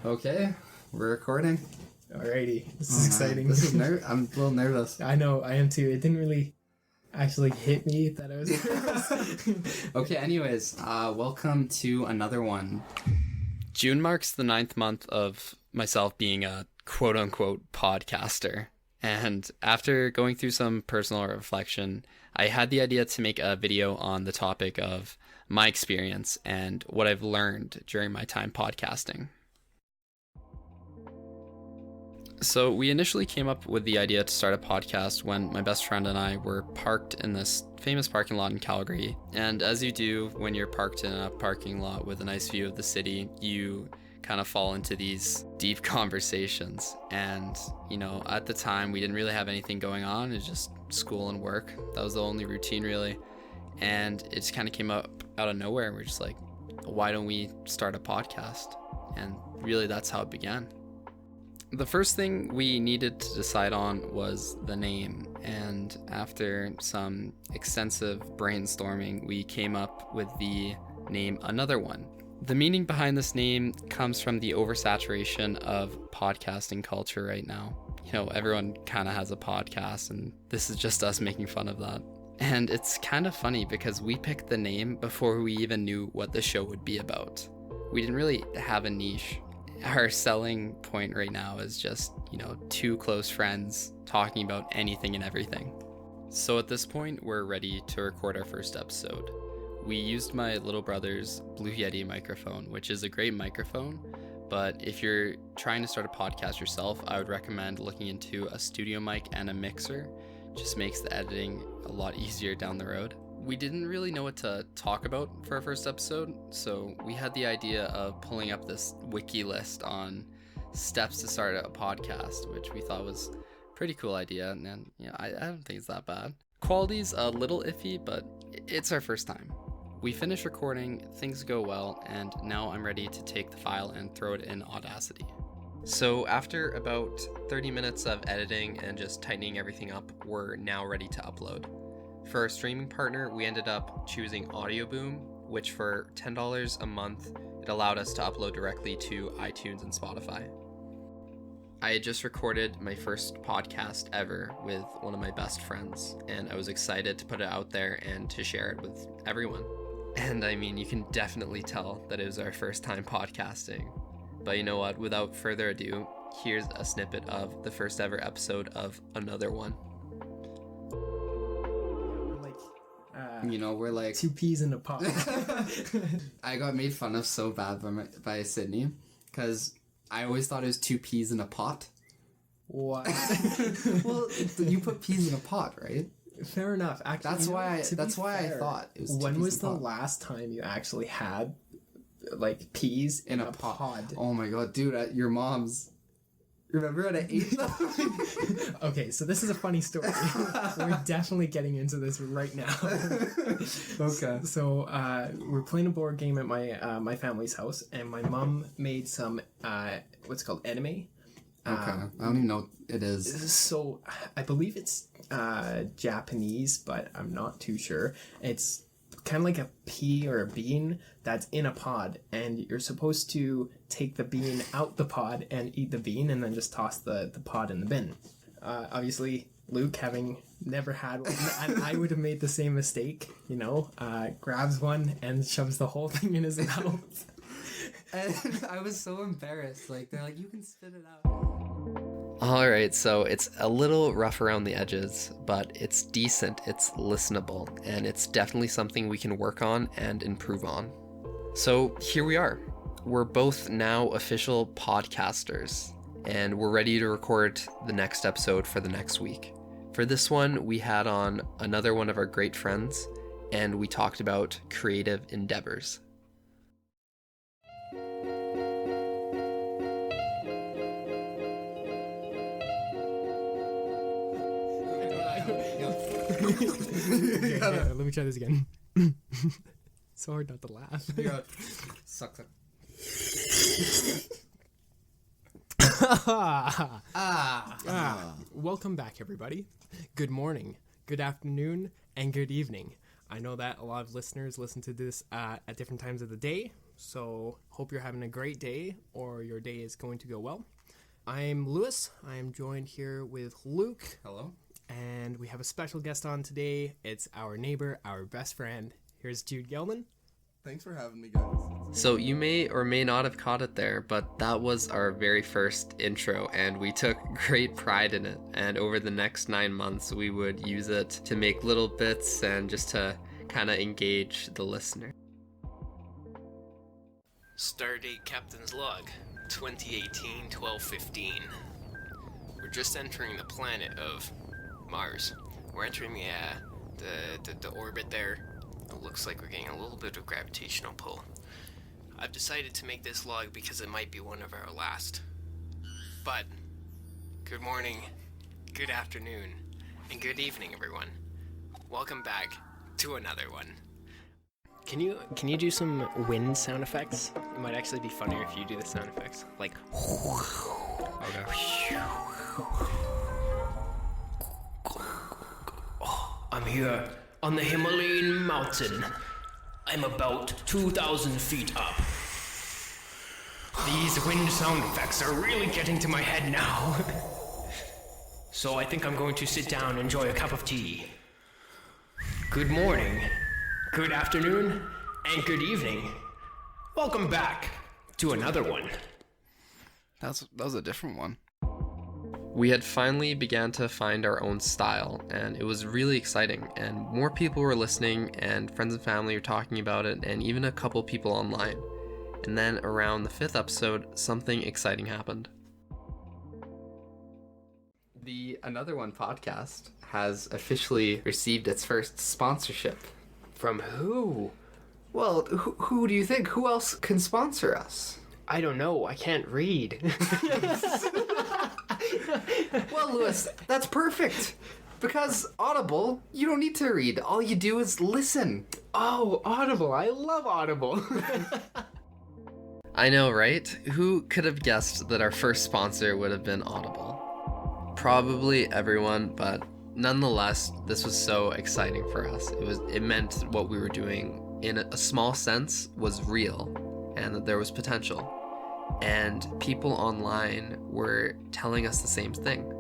Okay, we're recording. Alrighty, this is exciting. I'm a little nervous. I know, I am too. It didn't really actually hit me that I was nervous. Okay, anyways, welcome to another one. June marks the 9th month of myself being a quote-unquote podcaster. And after going through some personal reflection, I had the idea to make a video on the topic of my experience and what I've learned during my time podcasting. So we initially came up with the idea to start a podcast when my best friend and I were parked in this famous parking lot in Calgary. And as you do when you're parked in a parking lot with a nice view of the city, you kind of fall into these deep conversations. And, you know, at the time we didn't really have anything going on. It was just school and work. That was the only routine really. And it just kind of came up out of nowhere. We're just like, why don't we start a podcast? And really that's how it began. The first thing we needed to decide on was the name, and after some extensive brainstorming, we came up with the name Another One. The meaning behind this name comes from the oversaturation of podcasting culture right now. You know, everyone kind of has a podcast, and this is just us making fun of that. And it's kind of funny because we picked the name before we even knew what the show would be about. We didn't really have a niche. Our selling point right now is just, you know, two close friends talking about anything and everything. So at this point, we're ready to record our first episode. We used my little brother's Blue Yeti microphone, which is a great microphone, but if you're trying to start a podcast yourself, I would recommend looking into a studio mic and a mixer. It just makes the editing a lot easier down the road. We didn't really know what to talk about for our first episode, so we had the idea of pulling up this wiki list on steps to start a podcast, which we thought was a pretty cool idea, and you know, I don't think it's that bad. Quality's a little iffy, but it's our first time. We finish recording, things go well, and now I'm ready to take the file and throw it in Audacity. So after about 30 minutes of editing and just tightening everything up, we're now ready to upload. For our streaming partner, we ended up choosing Audioboom, which for $10 a month, it allowed us to upload directly to iTunes and Spotify. I had just recorded my first podcast ever with one of my best friends, and I was excited to put it out there and to share it with everyone. And I mean, you can definitely tell that it was our first time podcasting. But you know what, without further ado, here's a snippet of the first ever episode of Another One. You know, we're like two peas in a pod. I got made fun of so bad by Sydney because I always thought it was two peas in a pot. What? Well, you put peas in a pot, right? Fair enough. Actually, that's why I thought it was. When was the last time you actually had like peas in a pod? Oh my god, dude! At your mom's. Remember when I ate them? Okay, so this is a funny story. We're definitely getting into this right now. Okay. So we're playing a board game at my family's house, and my mom made some what's called edamame. Okay, I don't even know what it is. So I believe it's Japanese, but I'm not too sure. It's kind of like a pea or a bean that's in a pod, and you're supposed to take the bean out the pod and eat the bean and then just toss the pod in the bin. Obviously, Luke, having never had one, and I would have made the same mistake, you know, grabs one and shoves the whole thing in his mouth. And I was so embarrassed. Like, they're like, you can spit it out. Alright, so it's a little rough around the edges, but it's decent, it's listenable, and it's definitely something we can work on and improve on. So here we are. We're both now official podcasters, and we're ready to record the next episode for the next week. For this one, we had on another one of our great friends, and we talked about creative endeavors. Okay, let me try this again. So hard not to laugh. Suck. Welcome back, everybody. Good morning, good afternoon, and good evening. I know that a lot of listeners listen to this at different times of the day, So hope you're having a great day or your day is going to go well. I'm Lewis. I'm joined here with Luke. Hello. And we have a special guest on today. It's our neighbor, our best friend. Here's Jude Gelman. Thanks for having me, guys. So you may or may not have caught it there, but that was our very first intro, and we took great pride in it. And over the next 9 months, we would use it to make little bits and just to kind of engage the listener. Stardate Captain's Log, 2018-12-15. We're just entering the planet of Mars. We're entering the orbit there. It looks like we're getting a little bit of gravitational pull. I've decided to make this log because it might be one of our last. But, good morning, good afternoon, and good evening, everyone. Welcome back to another one. Can you do some wind sound effects? It might actually be funnier if you do the sound effects. Like, okay. I'm here on the Himalayan mountain. I'm about 2,000 feet up. These wind sound effects are really getting to my head now. So I think I'm going to sit down and enjoy a cup of tea. Good morning, good afternoon, and good evening. Welcome back to another one. That was a different one. We had finally began to find our own style, and it was really exciting, and more people were listening, and friends and family were talking about it, and even a couple people online. And then around the 5th episode, something exciting happened. The Another One podcast has officially received its first sponsorship. From who? Well, who do you think? Who else can sponsor us? I don't know, I can't read. Well, Lewis, that's perfect. Because Audible, you don't need to read. All you do is listen. Oh, Audible, I love Audible. I know, right? Who could have guessed that our first sponsor would have been Audible? Probably everyone, but nonetheless, this was so exciting for us. It meant what we were doing in a small sense was real, and that there was potential. And people online were telling us the same thing.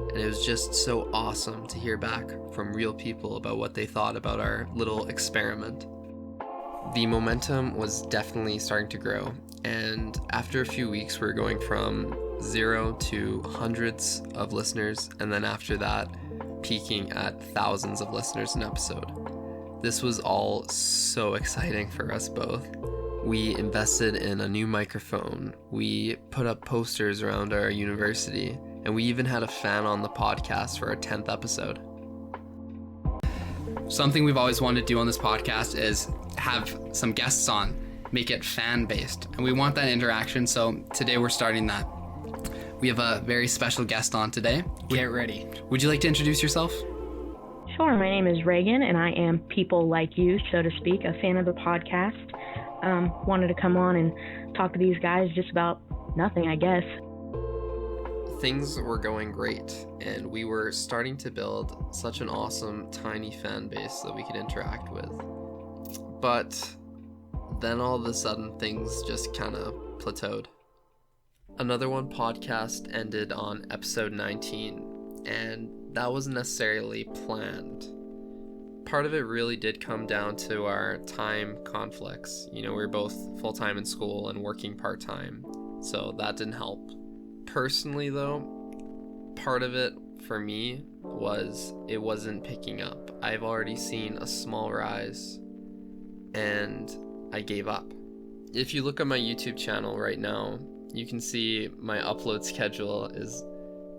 And it was just so awesome to hear back from real people about what they thought about our little experiment. The momentum was definitely starting to grow, and after a few weeks we were going from 0 to hundreds of listeners, and then after that peaking at thousands of listeners an episode. This was all so exciting for us both. We invested in a new microphone, we put up posters around our university, and we even had a fan on the podcast for our 10th episode. Something we've always wanted to do on this podcast is have some guests on, make it fan-based. And we want that interaction, so today we're starting that. We have a very special guest on today. Get ready. Would you like to introduce yourself? Sure, my name is Reagan, and I am People Like You, so to speak, a fan of the podcast. Wanted to come on and talk to these guys just about nothing, I guess. Things were going great, and we were starting to build such an awesome, tiny fan base that we could interact with. But then all of a sudden, things just kind of plateaued. Another One podcast ended on episode 19, and that wasn't necessarily planned. Part of it really did come down to our time conflicts. You know, we were both full-time in school and working part-time, so that didn't help. Personally, though, part of it for me was it wasn't picking up. I've already seen a small rise, and I gave up. If you look at my YouTube channel right now, you can see my upload schedule is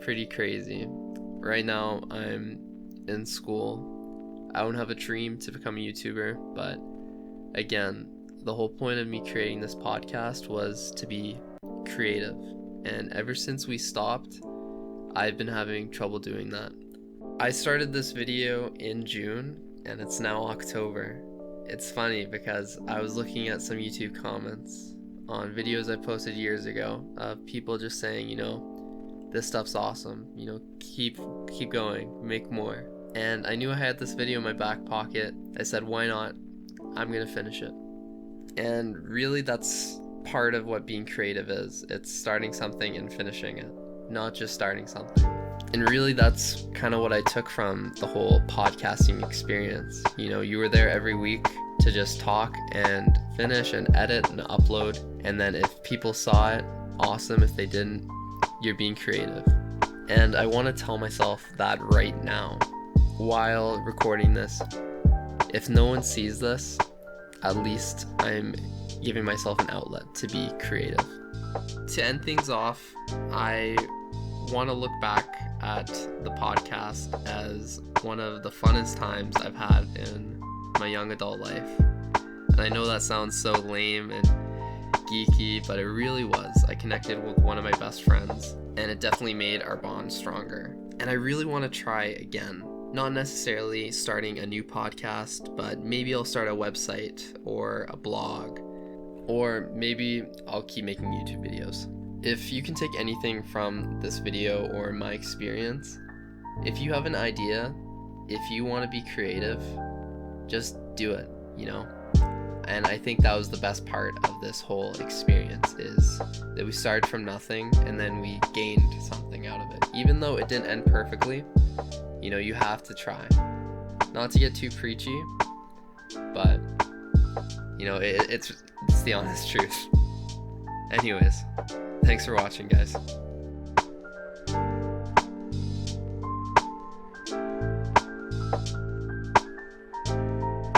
pretty crazy. Right now, I'm in school. I don't have a dream to become a YouTuber, but again, the whole point of me creating this podcast was to be creative. And ever since we stopped, I've been having trouble doing that. I started this video in June, and it's now October. It's funny because I was looking at some YouTube comments on videos I posted years ago of people just saying, you know, this stuff's awesome, you know, keep going, make more. And I knew I had this video in my back pocket. I said, why not? I'm gonna finish it. And really, that's part of what being creative is. It's starting something and finishing it, not just starting something. And really, that's kind of what I took from the whole podcasting experience. You know, you were there every week to just talk and finish and edit and upload. And then if people saw it, awesome. If they didn't, you're being creative. And I want to tell myself that right now while recording this. If no one sees this, at least I'm giving myself an outlet to be creative. To end things off, I want to look back at the podcast as one of the funnest times I've had in my young adult life. And I know that sounds so lame and geeky, but it really was. I connected with one of my best friends, and it definitely made our bond stronger. And I really want to try again. Not necessarily starting a new podcast, but maybe I'll start a website or a blog, or maybe I'll keep making YouTube videos. If you can take anything from this video or my experience, if you have an idea, if you want to be creative, just do it, you know? And I think that was the best part of this whole experience, is that we started from nothing and then we gained something out of it. Even though it didn't end perfectly, you know, you have to try. Not to get too preachy, but, you know, it's the honest truth. Anyways, thanks for watching, guys.